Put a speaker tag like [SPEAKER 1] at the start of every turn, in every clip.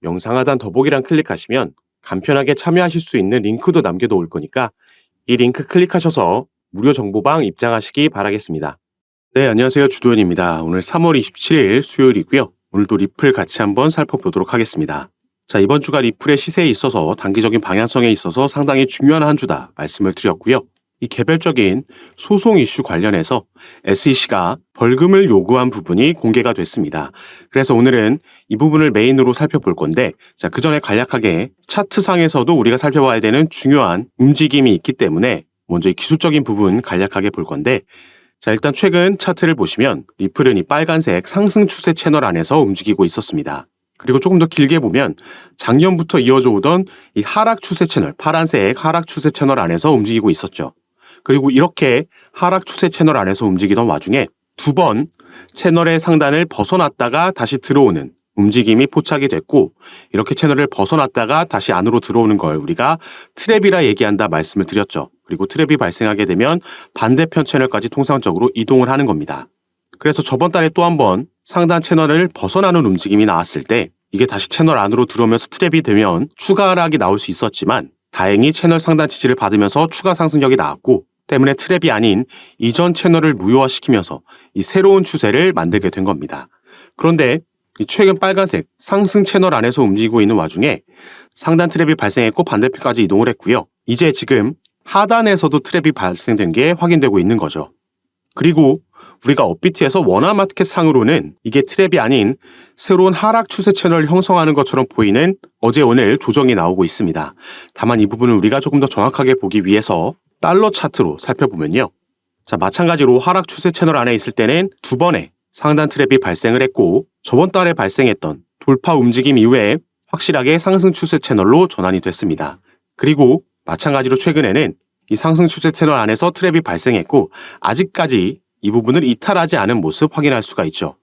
[SPEAKER 1] 영상 하단 더보기란 클릭하시면 간편하게 참여하실 수 있는 링크도 남겨놓을 거니까 이 링크 클릭하셔서 무료 정보방 입장하시기 바라겠습니다. 네, 안녕하세요. 주도현입니다. 오늘 3월 27일 수요일이고요. 오늘도 리플 같이 한번 살펴보도록 하겠습니다. 자, 이번 주가 리플의 시세에 있어서 단기적인 방향성에 있어서 상당히 중요한 한 주다 말씀을 드렸고요. 이 개별적인 소송 이슈 관련해서 SEC가 벌금을 요구한 부분이 공개가 됐습니다. 그래서 오늘은 이 부분을 메인으로 살펴볼 건데, 자, 그 전에 간략하게 차트상에서도 우리가 살펴봐야 되는 중요한 움직임이 있기 때문에 먼저 이 기술적인 부분 간략하게 볼 건데, 자, 일단 최근 차트를 보시면 리플은 이 빨간색 상승 추세 채널 안에서 움직이고 있었습니다. 그리고 조금 더 길게 보면 작년부터 이어져 오던 이 하락 추세 채널, 파란색 하락 추세 채널 안에서 움직이고 있었죠. 그리고 이렇게 하락 추세 채널 안에서 움직이던 와중에 두 번 채널의 상단을 벗어났다가 다시 들어오는 움직임이 포착이 됐고, 이렇게 채널을 벗어났다가 다시 안으로 들어오는 걸 우리가 트랩이라 얘기한다 말씀을 드렸죠. 그리고 트랩이 발생하게 되면 반대편 채널까지 통상적으로 이동을 하는 겁니다. 그래서 저번 달에 또 한 번 상단 채널을 벗어나는 움직임이 나왔을 때 이게 다시 채널 안으로 들어오면서 트랩이 되면 추가 하락이 나올 수 있었지만 다행히 채널 상단 지지를 받으면서 추가 상승력이 나왔고, 때문에 트랩이 아닌 이전 채널을 무효화시키면서 이 새로운 추세를 만들게 된 겁니다. 그런데 이 최근 빨간색 상승 채널 안에서 움직이고 있는 와중에 상단 트랩이 발생했고 반대편까지 이동을 했고요. 이제 지금 하단에서도 트랩이 발생된 게 확인되고 있는 거죠. 그리고 우리가 업비트에서 원화마켓 상으로는 이게 트랩이 아닌 새로운 하락 추세 채널을 형성하는 것처럼 보이는 어제 오늘 조정이 나오고 있습니다. 다만 이 부분을 우리가 조금 더 정확하게 보기 위해서 달러 차트로 살펴보면요. 자, 마찬가지로 하락 추세 채널 안에 있을 때는 두 번의 상단 트랩이 발생을 했고, 저번 달에 발생했던 돌파 움직임 이후에 확실하게 상승 추세 채널로 전환이 됐습니다. 그리고 마찬가지로 최근에는 이 상승 추세 채널 안에서 트랩이 발생했고 아직까지 이 부분을 이탈하지 않은 모습 확인할 수가 있죠.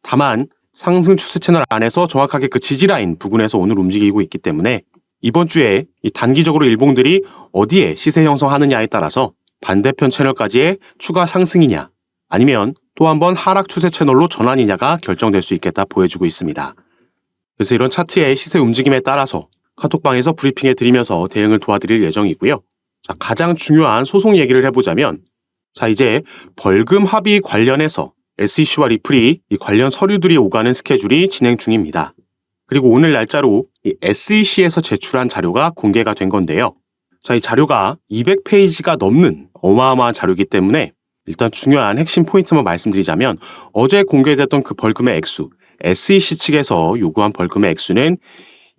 [SPEAKER 1] 다만 상승 추세 채널 안에서 정확하게 그 지지라인 부근에서 오늘 움직이고 있기 때문에 이번 주에 이 단기적으로 일봉들이 어디에 시세 형성하느냐에 따라서 반대편 채널까지의 추가 상승이냐 아니면 또 한 번 하락 추세 채널로 전환이냐가 결정될 수 있겠다 보여주고 있습니다. 그래서 이런 차트의 시세 움직임에 따라서 카톡방에서 브리핑해 드리면서 대응을 도와드릴 예정이고요. 자, 가장 중요한 소송 얘기를 해보자면, 자, 이제 벌금 합의 관련해서 SEC와 리플이 이 관련 서류들이 오가는 스케줄이 진행 중입니다. 그리고 오늘 날짜로 이 SEC에서 제출한 자료가 공개가 된 건데요. 자, 이 자료가 200페이지가 넘는 어마어마한 자료이기 때문에 일단 중요한 핵심 포인트만 말씀드리자면, 어제 공개됐던 그 벌금의 액수, SEC 측에서 요구한 벌금의 액수는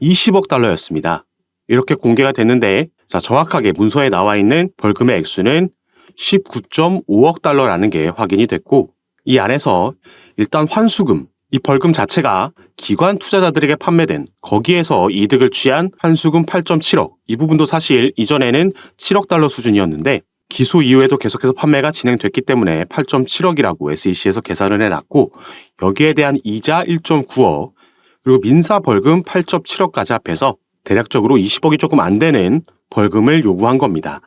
[SPEAKER 1] 20억 달러였습니다. 이렇게 공개가 됐는데, 자, 정확하게 문서에 나와 있는 벌금의 액수는 19.5억 달러라는 게 확인이 됐고, 이 안에서 일단 환수금, 이 벌금 자체가 기관 투자자들에게 판매된 거기에서 이득을 취한 환수금 8.7억, 이 부분도 사실 이전에는 7억 달러 수준이었는데 기소 이후에도 계속해서 판매가 진행됐기 때문에 8.7억이라고 SEC에서 계산을 해놨고, 여기에 대한 이자 1.9억, 그리고 민사 벌금 8.7억까지 합해서 대략적으로 20억이 조금 안 되는 벌금을 요구한 겁니다.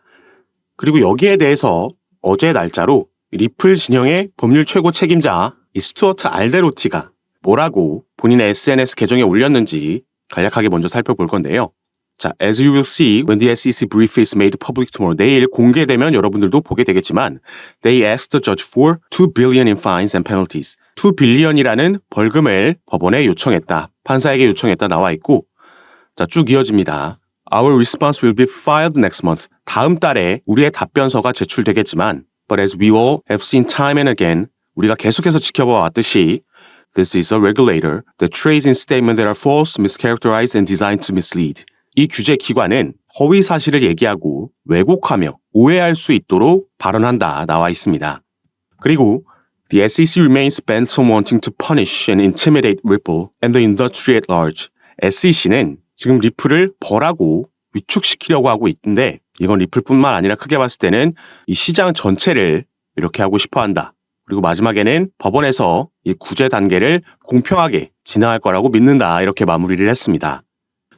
[SPEAKER 1] 그리고 여기에 대해서 어제 날짜로 리플 진영의 법률 최고 책임자 이 스튜어트 알데로티가 뭐라고 본인의 SNS 계정에 올렸는지 간략하게 먼저 살펴볼 건데요. 자, as you will see when the SEC brief is made public tomorrow. 내일 공개되면 여러분들도 보게 되겠지만 they asked the judge for 2 billion in fines and penalties. 2 billion이라는 벌금을 법원에 요청했다. 판사에게 요청했다 나와 있고, 자, 쭉 이어집니다. Our response will be filed next month. 다음 달에 우리의 답변서가 제출되겠지만 but as we all have seen time and again, 우리가 계속해서 지켜봐 왔듯이 this is a regulator that trades in statements that are false, mischaracterized and designed to mislead. 이 규제 기관은 허위 사실을 얘기하고 왜곡하며 오해할 수 있도록 발언한다 나와 있습니다. 그리고 the SEC remains bent on wanting to punish and intimidate Ripple and the industry at large. SEC는 지금 리플을 벌하고 위축시키려고 하고 있는데, 이건 리플뿐만 아니라 크게 봤을 때는 이 시장 전체를 이렇게 하고 싶어 한다. 그리고 마지막에는 법원에서 이 구제 단계를 공평하게 진행할 거라고 믿는다. 이렇게 마무리를 했습니다.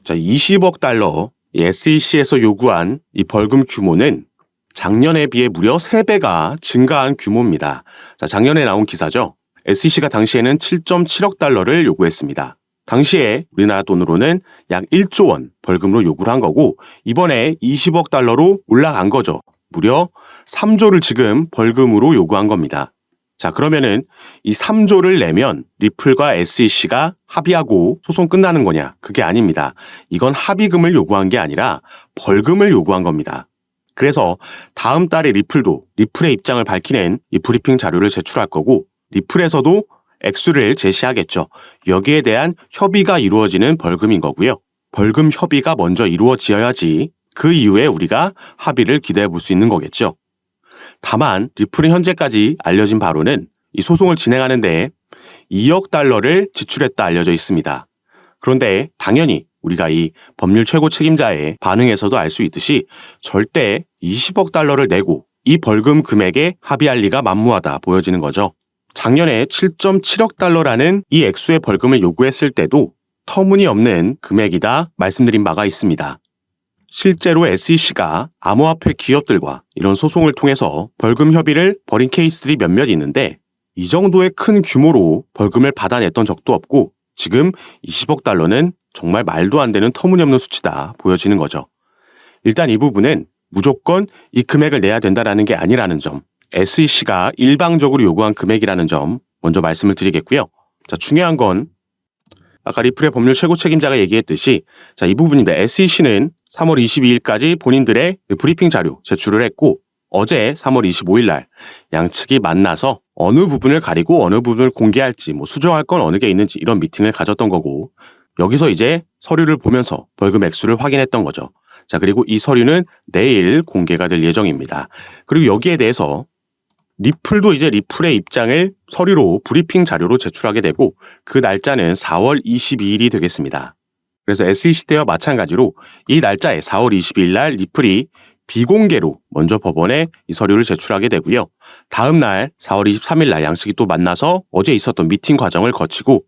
[SPEAKER 1] 자, 20억 달러 SEC에서 요구한 이 벌금 규모는 작년에 비해 무려 3배가 증가한 규모입니다. 자, 작년에 나온 기사죠. SEC가 당시에는 7.7억 달러를 요구했습니다. 당시에 우리나라 돈으로는 약 1조 원 벌금으로 요구를 한 거고 이번에 20억 달러로 올라간 거죠. 무려 3조를 지금 벌금으로 요구한 겁니다. 자, 그러면은 이 3조를 내면 리플과 SEC가 합의하고 소송 끝나는 거냐? 그게 아닙니다. 이건 합의금을 요구한 게 아니라 벌금을 요구한 겁니다. 그래서 다음 달에 리플의 입장을 밝히는 이 브리핑 자료를 제출할 거고 리플에서도 액수를 제시하겠죠. 여기에 대한 협의가 이루어지는 벌금인 거고요. 벌금 협의가 먼저 이루어지어야지 그 이후에 우리가 합의를 기대해 볼 수 있는 거겠죠. 다만 리플이 현재까지 알려진 바로는 이 소송을 진행하는 데 2억 달러를 지출했다 알려져 있습니다. 그런데 당연히 우리가 이 법률 최고 책임자의 반응에서도 알 수 있듯이 절대 20억 달러를 내고 이 벌금 금액에 합의할 리가 만무하다 보여지는 거죠. 작년에 7.7억 달러라는 이 액수의 벌금을 요구했을 때도 터무니없는 금액이다 말씀드린 바가 있습니다. 실제로 SEC가 암호화폐 기업들과 이런 소송을 통해서 벌금 협의를 벌인 케이스들이 몇몇 있는데 이 정도의 큰 규모로 벌금을 받아냈던 적도 없고 지금 20억 달러는 정말 말도 안 되는 터무니없는 수치다 보여지는 거죠. 일단 이 부분은 무조건 이 금액을 내야 된다는 게 아니라는 점, SEC가 일방적으로 요구한 금액이라는 점 먼저 말씀을 드리겠고요. 자, 중요한 건 아까 리플의 법률 최고 책임자가 얘기했듯이 자, 이 부분인데 SEC는 3월 22일까지 본인들의 브리핑 자료 제출을 했고 어제 3월 25일 날 양측이 만나서 어느 부분을 가리고 어느 부분을 공개할지 수정할 건 어느 게 있는지 이런 미팅을 가졌던 거고 여기서 이제 서류를 보면서 벌금 액수를 확인했던 거죠. 자, 그리고 이 서류는 내일 공개가 될 예정입니다. 그리고 여기에 대해서 리플도 이제 리플의 입장을 서류로 브리핑 자료로 제출하게 되고 그 날짜는 4월 22일이 되겠습니다. 그래서 SEC 때와 마찬가지로 이 날짜에 4월 22일 날 리플이 비공개로 먼저 법원에 이 서류를 제출하게 되고요. 다음 날 4월 23일 날 양측이 또 만나서 어제 있었던 미팅 과정을 거치고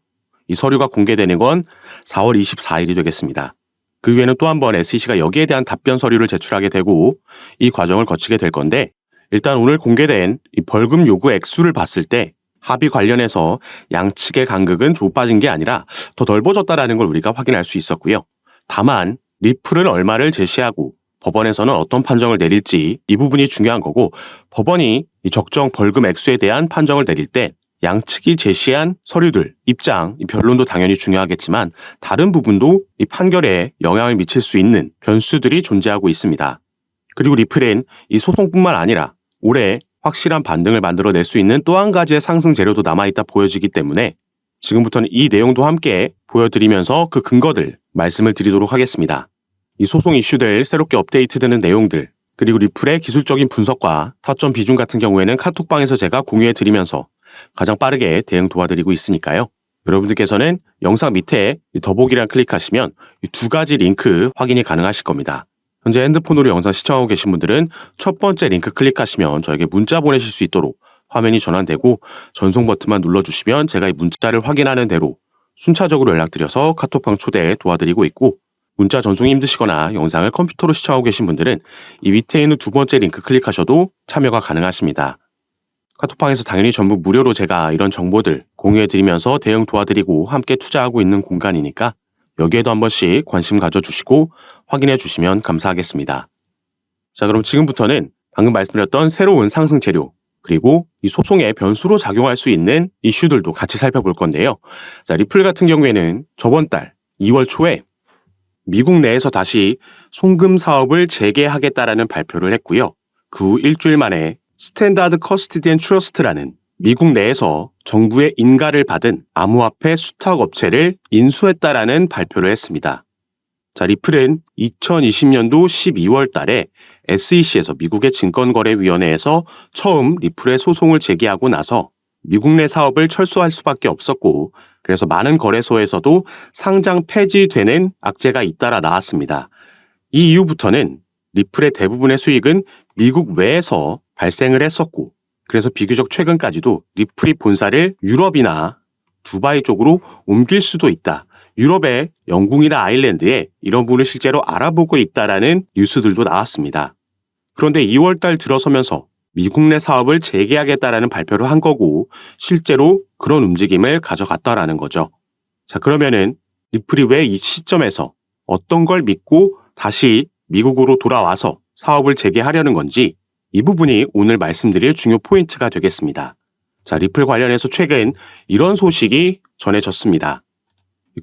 [SPEAKER 1] 이 서류가 공개되는 건 4월 24일이 되겠습니다. 그 후에는 또 한 번 SEC가 여기에 대한 답변 서류를 제출하게 되고 이 과정을 거치게 될 건데 일단 오늘 공개된 이 벌금 요구 액수를 봤을 때 합의 관련해서 양측의 간극은 좁아진 게 아니라 더 넓어졌다는 걸 우리가 확인할 수 있었고요. 다만 리플은 얼마를 제시하고 법원에서는 어떤 판정을 내릴지 이 부분이 중요한 거고 법원이 이 적정 벌금 액수에 대한 판정을 내릴 때 양측이 제시한 서류들, 입장, 이 변론도 당연히 중요하겠지만 다른 부분도 이 판결에 영향을 미칠 수 있는 변수들이 존재하고 있습니다. 그리고 리플은 이 소송뿐만 아니라 올해 확실한 반등을 만들어낼 수 있는 또 한 가지의 상승 재료도 남아있다 보여지기 때문에 지금부터는 이 내용도 함께 보여드리면서 그 근거들 말씀을 드리도록 하겠습니다. 이 소송 이슈들 새롭게 업데이트되는 내용들 그리고 리플의 기술적인 분석과 타점 비중 같은 경우에는 카톡방에서 제가 공유해드리면서 가장 빠르게 대응 도와드리고 있으니까요. 여러분들께서는 영상 밑에 더보기란 클릭하시면 이 두 가지 링크 확인이 가능하실 겁니다. 현재 핸드폰으로 영상 시청하고 계신 분들은 첫 번째 링크 클릭하시면 저에게 문자 보내실 수 있도록 화면이 전환되고 전송 버튼만 눌러주시면 제가 이 문자를 확인하는 대로 순차적으로 연락드려서 카톡방 초대 도와드리고 있고 문자 전송이 힘드시거나 영상을 컴퓨터로 시청하고 계신 분들은 이 밑에 있는 두 번째 링크 클릭하셔도 참여가 가능하십니다. 카톡방에서 당연히 전부 무료로 제가 이런 정보들 공유해드리면서 대응 도와드리고 함께 투자하고 있는 공간이니까 여기에도 한 번씩 관심 가져주시고 확인해 주시면 감사하겠습니다. 자, 그럼 지금부터는 방금 말씀드렸던 새로운 상승 재료 그리고 이 소송의 변수로 작용할 수 있는 이슈들도 같이 살펴볼 건데요. 자, 리플 같은 경우에는 저번 달 2월 초에 미국 내에서 다시 송금 사업을 재개하겠다라는 발표를 했고요. 그 후 일주일 만에 스탠다드 커스티디언 트러스트라는 미국 내에서 정부의 인가를 받은 암호화폐 수탁 업체를 인수했다라는 발표를 했습니다. 자, 리플은 2020년도 12월 달에 SEC에서 미국의 증권거래위원회에서 처음 리플의 소송을 제기하고 나서 미국 내 사업을 철수할 수밖에 없었고 그래서 많은 거래소에서도 상장 폐지되는 악재가 잇따라 나왔습니다. 이 이후부터는 리플의 대부분의 수익은 미국 외에서 발생을 했었고 그래서 비교적 최근까지도 리플이 본사를 유럽이나 두바이 쪽으로 옮길 수도 있다. 유럽의 영국이나 아일랜드에 이런 부분을 실제로 알아보고 있다라는 뉴스들도 나왔습니다. 그런데 2월 달 들어서면서 미국 내 사업을 재개하겠다라는 발표를 한 거고 실제로 그런 움직임을 가져갔다라는 거죠. 자, 그러면은 리플이 왜 이 시점에서 어떤 걸 믿고 다시 미국으로 돌아와서 사업을 재개하려는 건지 이 부분이 오늘 말씀드릴 중요 포인트가 되겠습니다. 자, 리플 관련해서 최근 이런 소식이 전해졌습니다.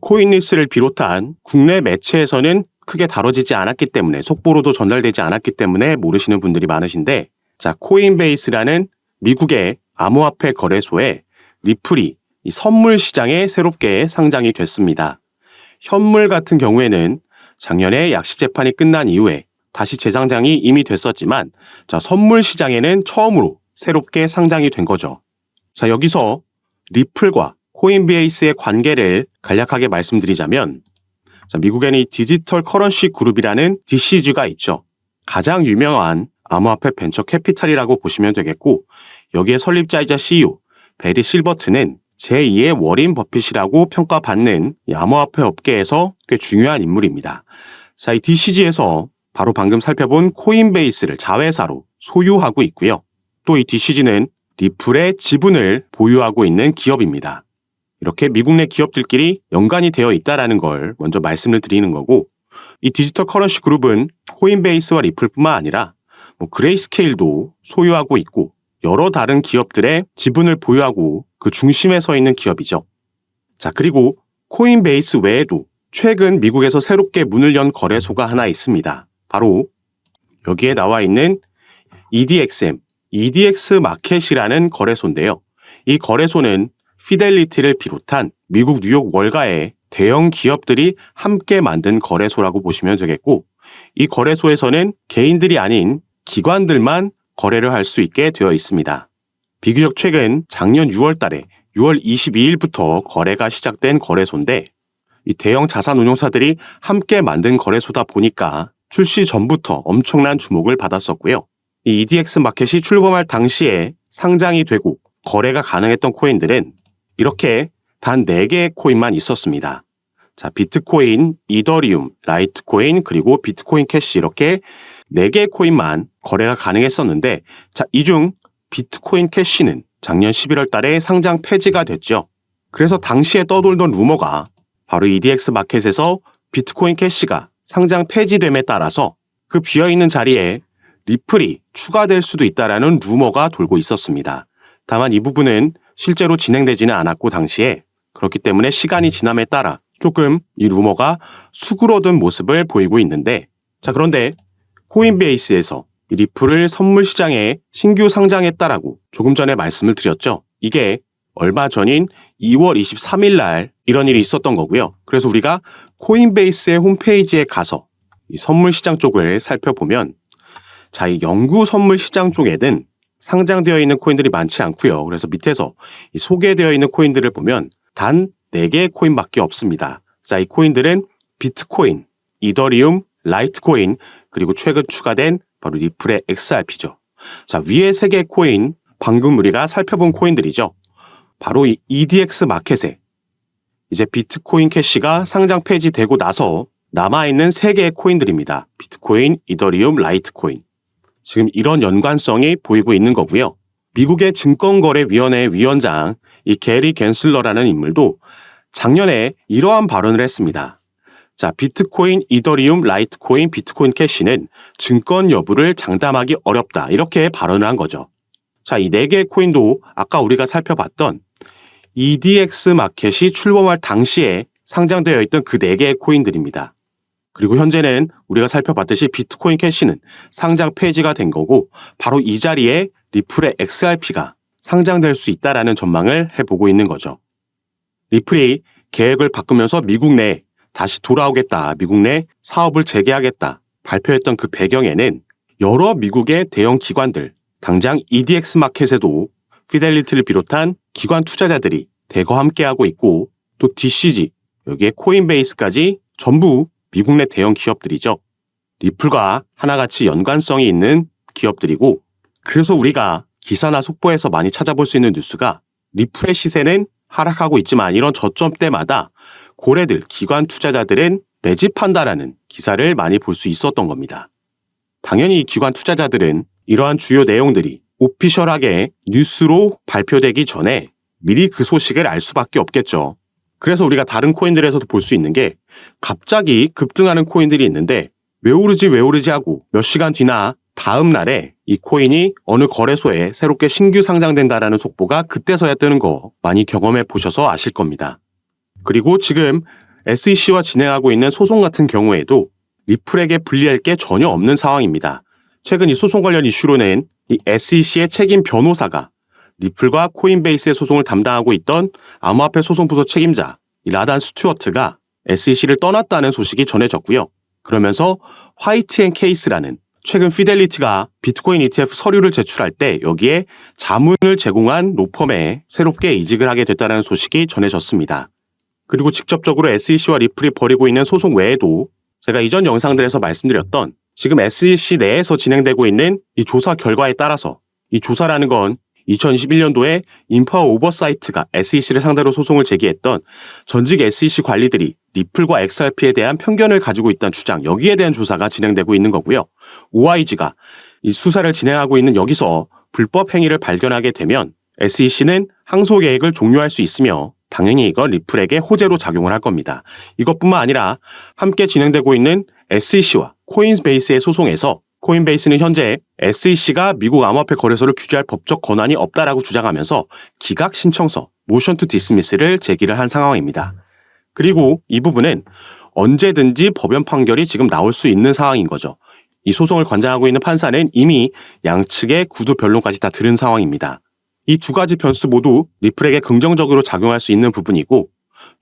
[SPEAKER 1] 코인리스를 비롯한 국내 매체에서는 크게 다뤄지지 않았기 때문에 속보로도 전달되지 않았기 때문에 모르시는 분들이 많으신데, 자, 코인베이스라는 미국의 암호화폐 거래소에 리플이 이 선물 시장에 새롭게 상장이 됐습니다. 현물 같은 경우에는 작년에 약시 재판이 끝난 이후에 다시 재상장이 이미 됐었지만, 자, 선물 시장에는 처음으로 새롭게 상장이 된 거죠. 자, 여기서 리플과 코인베이스의 관계를 간략하게 말씀드리자면, 자, 미국에는 이 디지털 커런시 그룹이라는 DCG가 있죠. 가장 유명한 암호화폐 벤처 캐피탈이라고 보시면 되겠고, 여기에 설립자이자 CEO 베리 실버트는 제2의 워린 버핏이라고 평가받는 이 암호화폐 업계에서 꽤 중요한 인물입니다. 자, 이 DCG에서 바로 방금 살펴본 코인베이스를 자회사로 소유하고 있고요. 또 이 DCG는 리플의 지분을 보유하고 있는 기업입니다. 이렇게 미국 내 기업들끼리 연관이 되어 있다는 걸 먼저 말씀을 드리는 거고, 이 디지털 커런시 그룹은 코인베이스와 리플뿐만 아니라 그레이스케일도 소유하고 있고 여러 다른 기업들의 지분을 보유하고 그 중심에 서 있는 기업이죠. 자, 그리고 코인베이스 외에도 최근 미국에서 새롭게 문을 연 거래소가 하나 있습니다. 바로 여기에 나와 있는 EDXM, EDX 마켓이라는 거래소인데요. 이 거래소는 피델리티를 비롯한 미국 뉴욕 월가의 대형 기업들이 함께 만든 거래소라고 보시면 되겠고, 이 거래소에서는 개인들이 아닌 기관들만 거래를 할 수 있게 되어 있습니다. 비교적 최근 작년 6월 달에 6월 22일부터 거래가 시작된 거래소인데, 이 대형 자산운용사들이 함께 만든 거래소다 보니까 출시 전부터 엄청난 주목을 받았었고요. 이 EDX 마켓이 출범할 당시에 상장이 되고 거래가 가능했던 코인들은 이렇게 단 4개의 코인만 있었습니다. 자, 비트코인, 이더리움, 라이트코인, 그리고 비트코인 캐시 이렇게 4개의 코인만 거래가 가능했었는데, 자, 이 중 비트코인 캐시는 작년 11월 달에 상장 폐지가 됐죠. 그래서 당시에 떠돌던 루머가 바로 EDX 마켓에서 비트코인 캐시가 상장 폐지됨에 따라서 그 비어있는 자리에 리플이 추가될 수도 있다라는 루머가 돌고 있었습니다. 다만 이 부분은 실제로 진행되지는 않았고 당시에, 그렇기 때문에 시간이 지남에 따라 조금 이 루머가 수그러든 모습을 보이고 있는데, 자, 그런데 코인베이스에서 이 리플을 선물 시장에 신규 상장했다라고 조금 전에 말씀을 드렸죠. 이게 얼마 전인 2월 23일 날 이런 일이 있었던 거고요. 그래서 우리가 코인베이스의 홈페이지에 가서 이 선물 시장 쪽을 살펴보면, 자, 이 영구 선물 시장 쪽에는 상장되어 있는 코인들이 많지 않고요. 그래서 밑에서 이 소개되어 있는 코인들을 보면 단 4개의 코인밖에 없습니다. 자, 이 코인들은 비트코인, 이더리움, 라이트코인, 그리고 최근 추가된 바로 리플의 XRP죠. 자, 위에 3개의 코인, 방금 우리가 살펴본 코인들이죠. 바로 이 EDX 마켓에 이제 비트코인 캐시가 상장 폐지되고 나서 남아있는 3개의 코인들입니다. 비트코인, 이더리움, 라이트코인. 지금 이런 연관성이 보이고 있는 거고요. 미국의 증권거래위원회 위원장 이 게리 갠슬러라는 인물도 작년에 이러한 발언을 했습니다. 자, 비트코인, 이더리움, 라이트코인, 비트코인 캐시는 증권 여부를 장담하기 어렵다. 이렇게 발언을 한 거죠. 자, 이 4개의 코인도 아까 우리가 살펴봤던 EDX 마켓이 출범할 당시에 상장되어 있던 그 4개의 코인들입니다. 그리고 현재는 우리가 살펴봤듯이 비트코인 캐시는 상장 폐지가 된 거고, 바로 이 자리에 리플의 XRP가 상장될 수 있다라는 전망을 해보고 있는 거죠. 리플이 계획을 바꾸면서 미국 내 다시 돌아오겠다, 미국 내 사업을 재개하겠다 발표했던 그 배경에는 여러 미국의 대형 기관들, 당장 EDX 마켓에도 피델리티를 비롯한 기관 투자자들이 대거 함께하고 있고, 또 DCG, 여기에 코인베이스까지 전부 미국 내 대형 기업들이죠. 리플과 하나같이 연관성이 있는 기업들이고, 그래서 우리가 기사나 속보에서 많이 찾아볼 수 있는 뉴스가 리플의 시세는 하락하고 있지만 이런 저점 때마다 고래들, 기관 투자자들은 매집한다라는 기사를 많이 볼 수 있었던 겁니다. 당연히 기관 투자자들은 이러한 주요 내용들이 오피셜하게 뉴스로 발표되기 전에 미리 그 소식을 알 수밖에 없겠죠. 그래서 우리가 다른 코인들에서도 볼 수 있는 게 갑자기 급등하는 코인들이 있는데 왜 오르지 하고 몇 시간 뒤나 다음 날에 이 코인이 어느 거래소에 새롭게 신규 상장된다라는 속보가 그때서야 뜨는 거 많이 경험해 보셔서 아실 겁니다. 그리고 지금 SEC와 진행하고 있는 소송 같은 경우에도 리플에게 불리할 게 전혀 없는 상황입니다. 최근 이 소송 관련 이슈로는 이 SEC의 책임 변호사가 리플과 코인베이스의 소송을 담당하고 있던 암호화폐 소송부서 책임자 라단 스튜어트가 SEC를 떠났다는 소식이 전해졌고요. 그러면서 화이트앤케이스라는 최근 피델리티가 비트코인 ETF 서류를 제출할 때 여기에 자문을 제공한 로펌에 새롭게 이직을 하게 됐다는 소식이 전해졌습니다. 그리고 직접적으로 SEC와 리플이 벌이고 있는 소송 외에도 제가 이전 영상들에서 말씀드렸던 지금 SEC 내에서 진행되고 있는 이 조사 결과에 따라서 이 조사라는 건 2021년도에 인파워 오버사이트가 SEC를 상대로 소송을 제기했던 전직 SEC 관리들이 리플과 XRP에 대한 편견을 가지고 있다는 주장, 여기에 대한 조사가 진행되고 있는 거고요. OIG가 이 수사를 진행하고 있는 여기서 불법 행위를 발견하게 되면 SEC는 항소 계획을 종료할 수 있으며 당연히 이건 리플에게 호재로 작용을 할 겁니다. 이것뿐만 아니라 함께 진행되고 있는 SEC와 코인베이스의 소송에서 코인베이스는 현재 SEC가 미국 암호화폐 거래소를 규제할 법적 권한이 없다라고 주장하면서 기각 신청서 모션 투 디스미스를 제기를 한 상황입니다. 그리고 이 부분은 언제든지 법원 판결이 지금 나올 수 있는 상황인 거죠. 이 소송을 관장하고 있는 판사는 이미 양측의 구두 변론까지 다 들은 상황입니다. 이 두 가지 변수 모두 리플에게 긍정적으로 작용할 수 있는 부분이고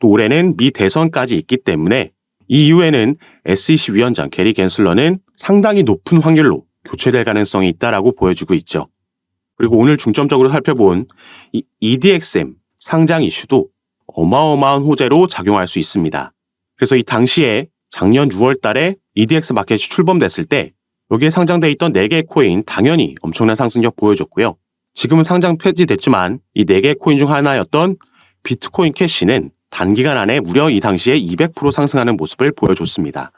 [SPEAKER 1] 또 올해는 미 대선까지 있기 때문에 이 이후에는 SEC 위원장 게리 갠슬러는 상당히 높은 확률로 교체될 가능성이 있다라고 보여주고 있죠. 그리고 오늘 중점적으로 살펴본 이 EDXM 상장 이슈도 어마어마한 호재로 작용할 수 있습니다. 그래서 이 당시에 작년 6월 달에 EDX 마켓이 출범됐을 때 여기에 상장돼 있던 4개의 코인 당연히 엄청난 상승력 보여줬고요. 지금은 상장 폐지됐지만 이 4개의 코인 중 하나였던 비트코인 캐시는 단기간 안에 무려 이 당시에 200% 상승하는 모습을 보여줬습니다.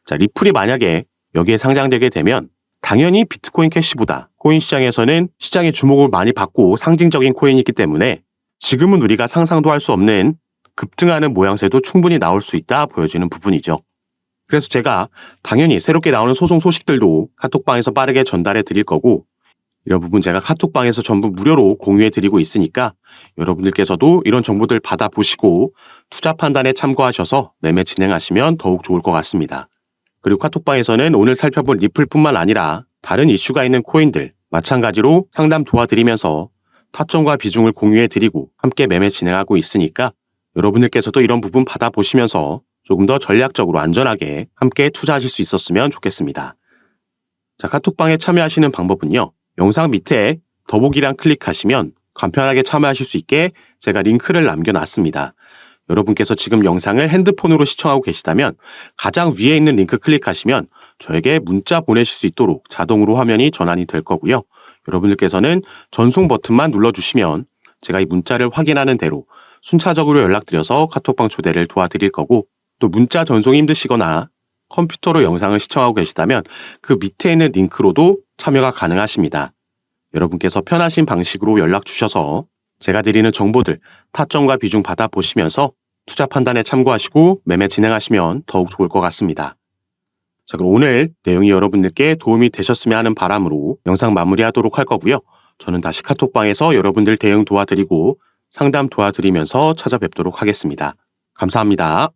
[SPEAKER 1] 자, 리플이 만약에 여기에 상장되게 되면 당연히 비트코인 캐시보다 코인 시장에서는 시장의 주목을 많이 받고 상징적인 코인이기 때문에 지금은 우리가 상상도 할 수 없는 급등하는 모양새도 충분히 나올 수 있다 보여지는 부분이죠. 그래서 제가 당연히 새롭게 나오는 소송 소식들도 카톡방에서 빠르게 전달해 드릴 거고 이런 부분 제가 카톡방에서 전부 무료로 공유해 드리고 있으니까 여러분들께서도 이런 정보들 받아보시고 투자 판단에 참고하셔서 매매 진행하시면 더욱 좋을 것 같습니다. 그리고 카톡방에서는 오늘 살펴본 리플뿐만 아니라 다른 이슈가 있는 코인들 마찬가지로 상담 도와드리면서 타점과 비중을 공유해 드리고 함께 매매 진행하고 있으니까 여러분들께서도 이런 부분 받아보시면서 조금 더 전략적으로 안전하게 함께 투자하실 수 있었으면 좋겠습니다. 자, 카톡방에 참여하시는 방법은요. 영상 밑에 더보기란 클릭하시면 간편하게 참여하실 수 있게 제가 링크를 남겨놨습니다. 여러분께서 지금 영상을 핸드폰으로 시청하고 계시다면 가장 위에 있는 링크 클릭하시면 저에게 문자 보내실 수 있도록 자동으로 화면이 전환이 될 거고요. 여러분들께서는 전송 버튼만 눌러주시면 제가 이 문자를 확인하는 대로 순차적으로 연락드려서 카톡방 초대를 도와드릴 거고 또 문자 전송이 힘드시거나 컴퓨터로 영상을 시청하고 계시다면 그 밑에 있는 링크로도 참여가 가능하십니다. 여러분께서 편하신 방식으로 연락 주셔서 제가 드리는 정보들 타점과 비중 받아보시면서 투자 판단에 참고하시고 매매 진행하시면 더욱 좋을 것 같습니다. 자, 그럼 오늘 내용이 여러분들께 도움이 되셨으면 하는 바람으로 영상 마무리하도록 할 거고요. 저는 다시 카톡방에서 여러분들 대응 도와드리고 상담 도와드리면서 찾아뵙도록 하겠습니다. 감사합니다.